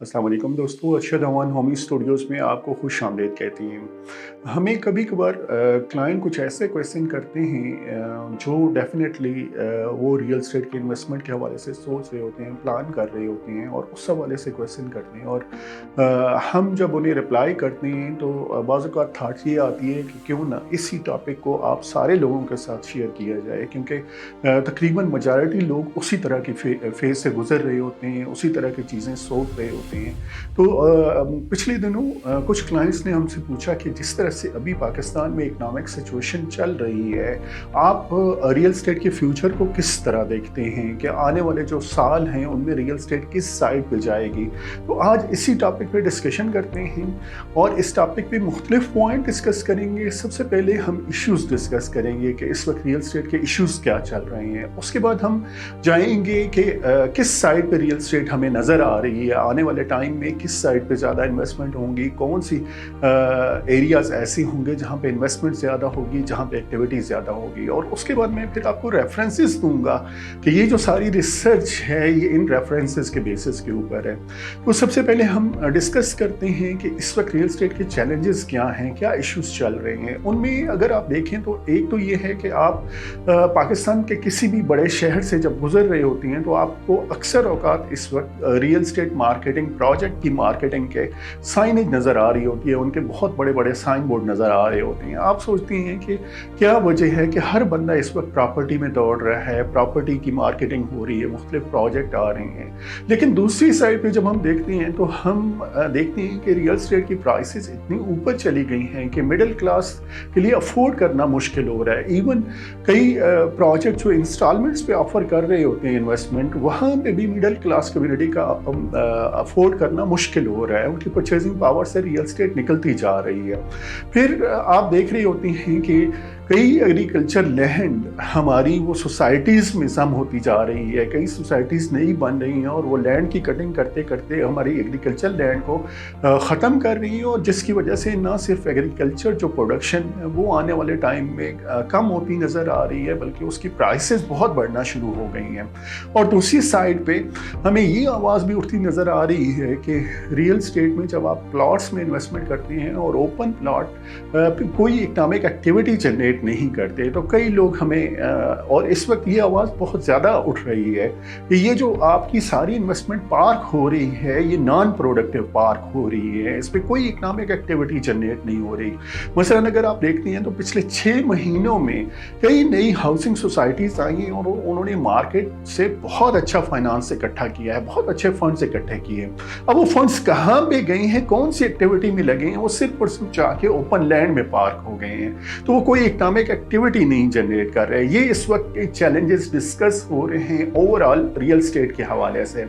अस्सलाम वालेकुम दोस्तों, अरशद अमान होमी स्टूडियोज़ में आपको खुश आमदीद कहती हैं। हमें कभी कभार क्लाइंट कुछ ऐसे क्वेश्चन करते हैं जो डेफिनेटली वो रियल एस्टेट के इन्वेस्टमेंट के हवाले से सोच रहे होते हैं, प्लान कर रहे होते हैं और उस हवाले से क्वेश्चन करते हैं। और हम जब उन्हें रिप्लाई करते हैं तो बाज़ औक़ात थाट ये आती है कि क्यों ना इसी टॉपिक को आप सारे लोगों के साथ शेयर किया जाए, क्योंकि तकरीबन मेजॉरिटी लोग उसी तरह की फेज़ से गुजर रहे होते हैं, उसी तरह की चीज़ें सोच रहे होते हैं। तो पिछले दिनों कुछ क्लाइंट्स ने हमसे पूछा कि जिस तरह से अभी पाकिस्तान में इकनॉमिक सिचुएशन चल रही है, आप रियल एस्टेट के फ्यूचर को किस तरह देखते हैं कि आने वाले जो साल हैं उनमें रियल एस्टेट किस साइड पे जाएगी। तो आज इसी टॉपिक पे डिस्कशन करते हैं और इस टॉपिक पे मुख्तलिफ पॉइंट डिस्कस करेंगे। सबसे पहले हम इश्यूज़ डिस्कस करेंगे कि इस वक्त रियल एस्टेट के इश्यूज़ क्या चल रहे हैं। उसके बाद हम जाएंगे कि किस साइड पे रियल एस्टेट हमें नज़र आ रही है, आने वाले टाइम में किस साइड पे ज़्यादा इन्वेस्टमेंट होंगी, कौन सी एरियाज़ ऐसी होंगे जहाँ पे इन्वेस्टमेंट ज़्यादा होगी, जहाँ पे एक्टिविटी ज़्यादा होगी। और उसके बाद मैं फिर आपको रेफरेंसेस दूंगा कि ये जो सारी रिसर्च है ये इन रेफरेंसेस के बेसिस के ऊपर है। तो सबसे पहले हम डिस्कस करते हैं कि इस वक्त रियल एस्टेट के चैलेंजेस क्या हैं, क्या इश्यूज़ चल रहे हैं। उनमें अगर आप देखें तो एक तो ये है कि आप पाकिस्तान के किसी भी बड़े शहर से जब गुजर रहे होती हैं तो आपको अक्सर औकात इस वक्त रियल एस्टेट मार्केटिंग प्रोजेक्ट की मार्केटिंग के साइनेज नज़र आ रही होती है, उनके बहुत बड़े बड़े साइन बोर्ड नज़र आ रहे होते हैं। आप सोचती हैं कि क्या वजह है कि हर बंदा इस वक्त प्रॉपर्टी में दौड़ रहा है, प्रॉपर्टी की मार्केटिंग हो रही है, मुख्तलिफ प्रोजेक्ट आ रहे हैं। लेकिन दूसरी साइड पे जब हम देखते हैं तो हम देखते हैं कि रियल एस्टेट की प्राइसेस इतनी ऊपर चली गई हैं कि मिडिल क्लास के लिए अफोर्ड करना मुश्किल हो रहा है। इवन कई प्रोजेक्ट जो इंस्टॉलमेंट्स पे ऑफर कर रहे होते हैं इन्वेस्टमेंट, वहाँ पे भी मिडिल क्लास कम्युनिटी का अफोर्ड करना मुश्किल हो रहा है। उनकी परचेजिंग पावर से रियल एस्टेट निकलती जा रही है। फिर आप देख रही होती हैं कि कई एग्रीकल्चर लैंड हमारी वो सोसाइटीज़ में सम होती जा रही है, कई सोसाइटीज़ नई बन रही हैं और वो लैंड की कटिंग करते करते हमारी एग्रीकल्चर लैंड को ख़त्म कर रही है, और जिसकी वजह से ना सिर्फ एग्रीकल्चर जो प्रोडक्शन है वो आने वाले टाइम में कम होती नज़र आ रही है, बल्कि उसकी प्राइसेस बहुत बढ़ना शुरू हो गई हैं। और दूसरी साइड पे हमें ये आवाज़ भी उठती नज़र आ रही है कि रियल एस्टेट में जब आप प्लॉट्स में इन्वेस्टमेंट करते हैं और ओपन प्लॉट कोई इकनॉमिक एक्टिविटी जनरेट नहीं करते, तो कई लोग हमें और इस वक्त ये आवाज़ बहुत ज़्यादा उठ रही है कि ये जो आपकी सारी इन्वेस्टमेंट पार्क हो रही है ये नॉन प्रोडक्टिव पार्क हो रही है, इस पर कोई इकनॉमिक एक्टिविटी जनरेट नहीं हो रही। मसलन अगर आप देखते हैं तो पिछले 6 महीनों में कई नई हाउसिंग सोसाइटीज़ आई हैं और उन्होंने मार्केट से बहुत अच्छा फाइनेंस इकट्ठा किया है, बहुत अच्छे फंड्स इकट्ठे किए। अब वो फंड्स कहाँ पे गए हैं, कौन सी एक्टिविटी में लगे हैं, वो सिर्फ और सिर्फ जाके ओपन लैंड में पार्क हो गए हैं, तो वो कोई इकनॉमिक एक्टिविटी नहीं जनरेट कर रहे। ये इस वक्त के चैलेंजेस डिस्कस हो रहे हैं ओवरऑल रियल एस्टेट के हवाले से।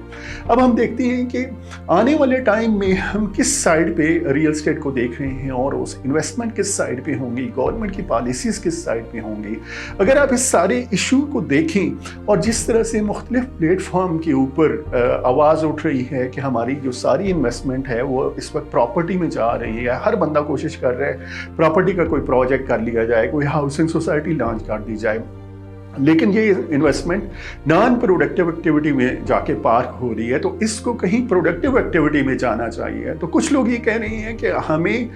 अब हम देखते हैं कि आने वाले टाइम में हम किस साइड पे रियल एस्टेट को देख रहे हैं और उस इन्वेस्टमेंट किस साइड पे होंगी, गवर्नमेंट की पॉलिसीज किस साइड पे होंगी। अगर आप इस सारे इशू को देखें और जिस तरह से मुख्तलिफ प्लेटफॉर्म के ऊपर आवाज़ उठ रही है कि हमारी जो सारी इन्वेस्टमेंट है वो इस वक्त प्रॉपर्टी में जा रही है, हर बंदा कोशिश कर रहा है प्रॉपर्टी का कोई प्रोजेक्ट कर लिया जाए, कोई हाउसिंग सोसाइटी लॉन्च कर दी जाए, लेकिन ये इन्वेस्टमेंट नॉन प्रोडक्टिव एक्टिविटी में जाके पार्क हो रही है, तो इसको कहीं प्रोडक्टिव एक्टिविटी में जाना चाहिए। तो कुछ लोग ये कह रहे हैं कि हमें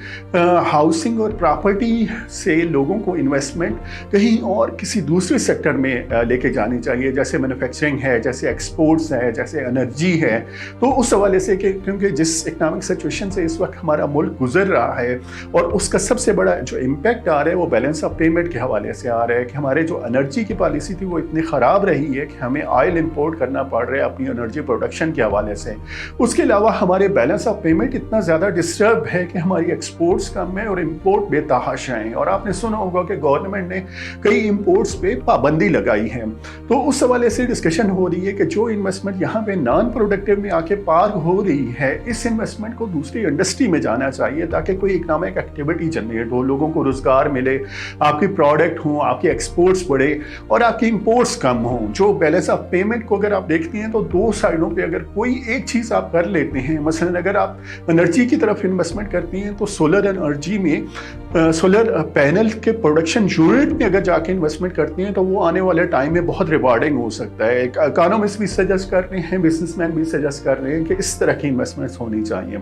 हाउसिंग और प्रॉपर्टी से लोगों को इन्वेस्टमेंट कहीं और किसी दूसरे सेक्टर में लेके जानी चाहिए, जैसे मैन्युफैक्चरिंग है, जैसे एक्सपोर्ट्स है, जैसे एनर्जी है। तो उस हवाले से कि क्योंकि जिस इकनॉमिक सिचुएशन से इस वक्त हमारा मुल्क गुजर रहा है और उसका सबसे बड़ा जो इम्पैक्ट आ रहा है वो बैलेंस ऑफ पेमेंट के हवाले से आ रहा है कि हमारे जो एनर्जी की पॉलिसी थी वो इतनी ख़राब रही है कि हमें ऑयल इंपोर्ट करना पड़ रहा है अपनी एनर्जी प्रोडक्शन के हवाले से। उसके अलावा हमारे बैलेंस ऑफ पेमेंट इतना ज़्यादा डिस्टर्ब है कि हमारी एक्सपोर्ट्स कम है और इंपोर्ट बेतहाशा हैं। और आपने सुना होगा कि गवर्नमेंट ने कई इंपोर्ट्स पे पाबंदी लगाई है। तो उस हवाले से डिस्कशन हो रही है कि जो इन्वेस्टमेंट यहाँ पे नॉन प्रोडक्टिव में आके पार्क हो रही है, इस इन्वेस्टमेंट को दूसरी इंडस्ट्री में जाना चाहिए ताकि कोई इकनॉमिक एक्टिविटी जनरेट हो, लोगों को रोज़गार मिले, आपकी प्रोडक्ट हो, आपकी एक्सपोर्ट्स बढ़े। और और आपकी इंपोर्ट्स कम हो। जो बैलेंस ऑफ पेमेंट को अगर आप देखती हैं तो दो साइडों पे अगर कोई एक चीज़ आप कर लेते हैं, मसलन अगर आप एनर्जी की तरफ इन्वेस्टमेंट करती हैं तो सोलर एनर्जी में सोलर पैनल के प्रोडक्शन यूनिट में अगर जाके इन्वेस्टमेंट करती हैं तो वो आने वाले टाइम में बहुत रिवार्डिंग हो सकता है। इकोनॉमिस्ट भी सजेस्ट कर रहे हैं, बिजनेसमैन भी सजेस्ट कर रहे हैं कि इस तरह की इन्वेस्टमेंट्स होनी चाहिए।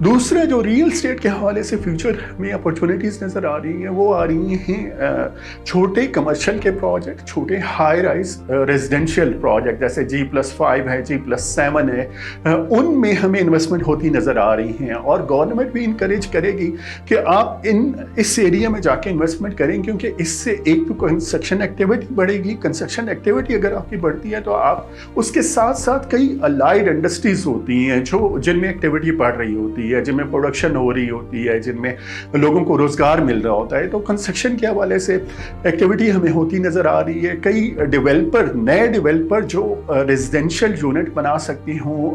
दूसरा जो रियल स्टेट के हवाले से फ्यूचर में अपॉर्चुनिटीज़ नज़र आ रही हैं वो आ रही हैं छोटे कमर्शियल के प्रोजेक्ट, छोटे हाई राइज रेजिडेंशियल प्रोजेक्ट जैसे G+5 है, G+7 है, उनमें हमें इन्वेस्टमेंट होती नज़र आ रही हैं। और गवर्नमेंट भी इनकरेज करेगी कि आप इस एरिया में जाके इन्वेस्टमेंट करें, क्योंकि इससे एक तो कंस्ट्रक्शन एक्टिविटी बढ़ेगी। कंस्ट्रक्शन एक्टिविटी अगर आपकी बढ़ती है तो आप उसके साथ साथ कई अलाइड इंडस्ट्रीज होती हैं जो जिनमें एक्टिविटी बढ़ रही होती है, जिनमें प्रोडक्शन हो रही होती है, जिनमें लोगों को रोजगार मिल रहा होता है। तो कंस्ट्रक्शन के हवाले से एक्टिविटी हमें होती नजर आ रही है। कई नए डेवलपर जो रेजिडेंशियल यूनिट बना सकती हों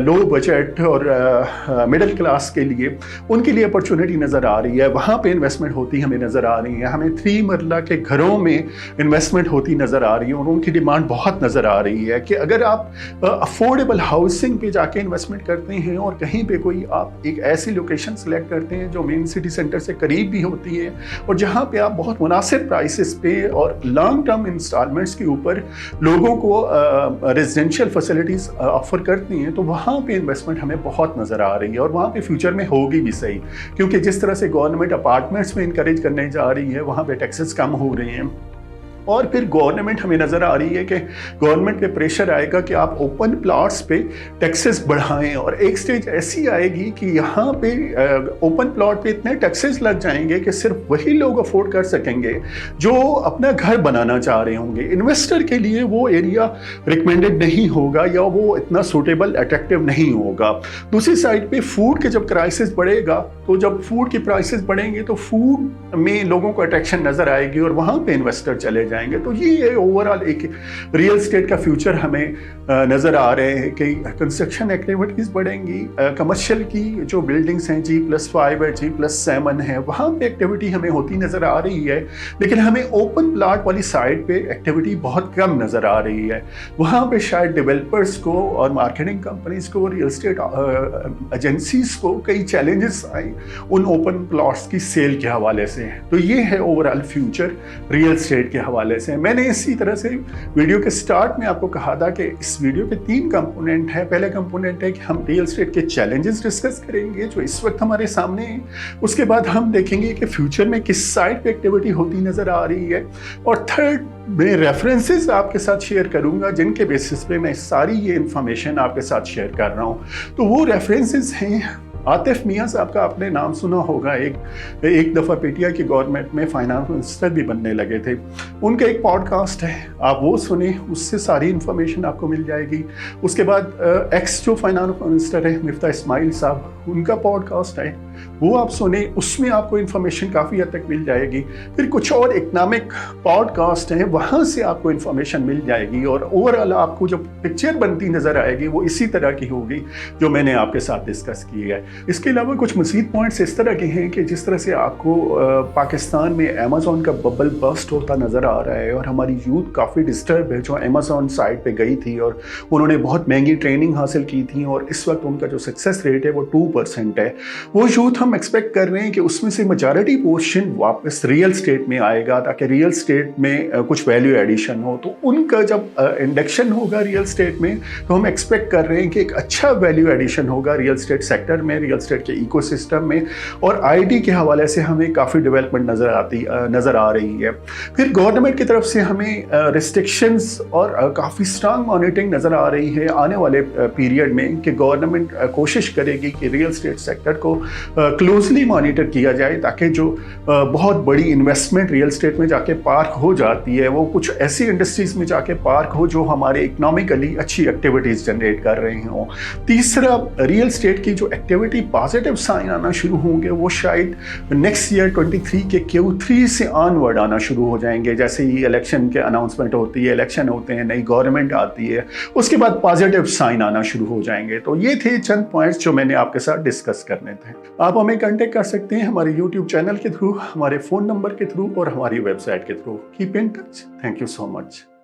लो बजट और मिडिल क्लास के लिए, उनके लिए अपॉर्चुनिटी नजर आ रही है। वहाँ पे इन्वेस्टमेंट होती हमें नजर आ रही है। हमें 3 मरला के घरों में इन्वेस्टमेंट होती नजर आ रही है और उनकी डिमांड बहुत नजर आ रही है कि अगर आप अफोर्डेबल हाउसिंग पे जाके इन्वेस्टमेंट करते हैं और कहीं पे कोई आप एक ऐसी लोकेशन सेलेक्ट करते हैं जो मेन सिटी सेंटर से करीब भी होती है और जहां पे आप बहुत मुनासिब प्राइसेस पे और लॉन्ग टर्म इंस्टॉलमेंट्स के ऊपर लोगों को रेजिडेंशियल फैसिलिटीज ऑफर करती हैं, तो वहां पे इन्वेस्टमेंट हमें बहुत नज़र आ रही है और वहां पे फ्यूचर में होगी भी सही, क्योंकि जिस तरह से गवर्नमेंट अपार्टमेंट्स में इंकरेज करने जा रही है वहां पे टैक्सेस कम हो रहे हैं। और फिर गवर्नमेंट हमें नज़र आ रही है कि गवर्नमेंट पे प्रेशर आएगा कि आप ओपन प्लॉट्स पे टैक्सेस बढ़ाएं, और एक स्टेज ऐसी आएगी कि यहाँ पे ओपन प्लॉट पे इतने टैक्सेस लग जाएंगे कि सिर्फ वही लोग अफोर्ड कर सकेंगे जो अपना घर बनाना चाह रहे होंगे। इन्वेस्टर के लिए वो एरिया रिकमेंडेड नहीं होगा या वो इतना सूटेबल अट्रैक्टिव नहीं होगा। दूसरी साइड पे फूड के जब क्राइसिस बढ़ेगा, तो जब फूड की प्राइसेस बढ़ेंगे तो फूड में लोगों को अट्रैक्शन नज़र आएगी और वहाँ पे इन्वेस्टर चले जाएंगे। तो ये ओवरऑल एक रियल स्टेट का फ्यूचर हमें नज़र आ रहे हैं कि कंस्ट्रक्शन एक्टिविटीज़ बढ़ेंगी, कमर्शियल की जो बिल्डिंग्स हैं G+5 है, G+7 है, वहाँ पे एक्टिविटी हमें होती नज़र आ रही है, लेकिन हमें ओपन प्लाट वाली साइड पे एक्टिविटी बहुत कम नज़र आ रही है। वहाँ पे शायद डेवलपर्स को और मार्केटिंग कंपनीज को, रियल स्टेट एजेंसीज को कई चैलेंजेस आए उन ओपन प्लॉट्स की सेल के हवाले से। तो ये है ओवरऑल फ्यूचर रियल स्टेट के हवाले से। मैंने इसी तरह से वीडियो के स्टार्ट में आपको कहा था कि इस वीडियो के 3 कंपोनेंट हैं। पहले कंपोनेंट है कि हम रियल स्टेट के चैलेंजेस डिस्कस करेंगे जो इस वक्त हमारे सामने हैं। उसके बाद हम देखेंगे कि फ्यूचर में किस साइड पे एक्टिविटी होती नज़र आ रही है। और थर्ड में रेफरेंसेस आपके साथ शेयर करूंगा जिनके बेसिस पे मैं सारी ये इंफॉर्मेशन आपके साथ शेयर कर रहा हूँ। तो वो रेफरेंसेस हैं, आतिफ मियाँ साहब का आपने नाम सुना होगा, एक दफ़ा पीटीआई की गवर्नमेंट में फाइनेंस मिनिस्टर भी बनने लगे थे। उनका एक पॉडकास्ट है, आप वो सुने, उससे सारी इन्फॉर्मेशन आपको मिल जाएगी। उसके बाद एक्स जो फाइनेंस मिनिस्टर है मिफ्ता इस्माइल साहब, उनका पॉडकास्ट है, वो आप सुने, उसमें आपको इन्फॉर्मेशन काफ़ी हद तक मिल जाएगी। फिर कुछ और इकनॉमिक पॉडकास्ट हैं, वहाँ से आपको इन्फॉर्मेशन मिल जाएगी और ओवरऑल आपको जो पिक्चर बनती नज़र आएगी वो इसी तरह की होगी जो मैंने आपके साथ डिस्कस की है। इसके अलावा कुछ मज़ीद पॉइंट्स इस तरह के हैं कि जिस तरह से आपको पाकिस्तान में अमेज़ॉन का बबल बस्ट होता नज़र आ रहा है और हमारी यूथ काफ़ी डिस्टर्ब है जो अमेज़ॉन साइट पे गई थी और उन्होंने बहुत महंगी ट्रेनिंग हासिल की थी और इस वक्त उनका जो सक्सेस रेट है वो 2% है। वो यूथ हम एक्सपेक्ट कर रहे हैं कि उसमें से मेजॉरिटी पोर्शन वापस रियल स्टेट में आएगा ताकि रियल स्टेट में कुछ वैल्यू एडिशन हो। तो उनका जब इंडक्शन होगा रियल स्टेट में तो हम एक्सपेक्ट कर रहे हैं कि एक अच्छा वैल्यू एडिशन होगा रियल स्टेट सेक्टर में, रियल स्टेट के इकोसिस्टम में, और आईटी के हवाले से हमें काफ़ी डेवलपमेंट नज़र आ रही है। फिर गवर्नमेंट की तरफ से हमें रिस्ट्रिक्शंस और काफ़ी स्ट्रांग मॉनिटरिंग नज़र आ रही है आने वाले पीरियड में कि गवर्नमेंट कोशिश करेगी कि रियल स्टेट सेक्टर को क्लोजली मॉनिटर किया जाए ताकि जो बहुत बड़ी इन्वेस्टमेंट रियल स्टेट में जाके पार्क हो जाती है वो कुछ ऐसी इंडस्ट्रीज में जाके पार्क हो जो हमारे इकोनॉमिकली अच्छी एक्टिविटीज़ जनरेट कर रहे हों। तीसरा, रियल स्टेट की जो एक्टिविटी डेफिनेटली पॉजिटिव साइन आना शुरू होंगे वो शायद नेक्स्ट ईयर 23 के Q3 से ऑनवर्ड आना शुरू हो जाएंगे। जैसे ही इलेक्शन के अनाउंसमेंट होती है, इलेक्शन होते हैं, नई गवर्नमेंट आती है, उसके बाद पॉजिटिव साइन आना शुरू हो जाएंगे। तो ये थे चंद पॉइंट्स जो मैंने आपके साथ डिस्कस करने थे। आप हमें कांटेक्ट कर सकते हैं हमारे यूट्यूब चैनल के थ्रू, हमारे फ़ोन नंबर के थ्रू और हमारी वेबसाइट के through. Keep in touch. Thank you so much.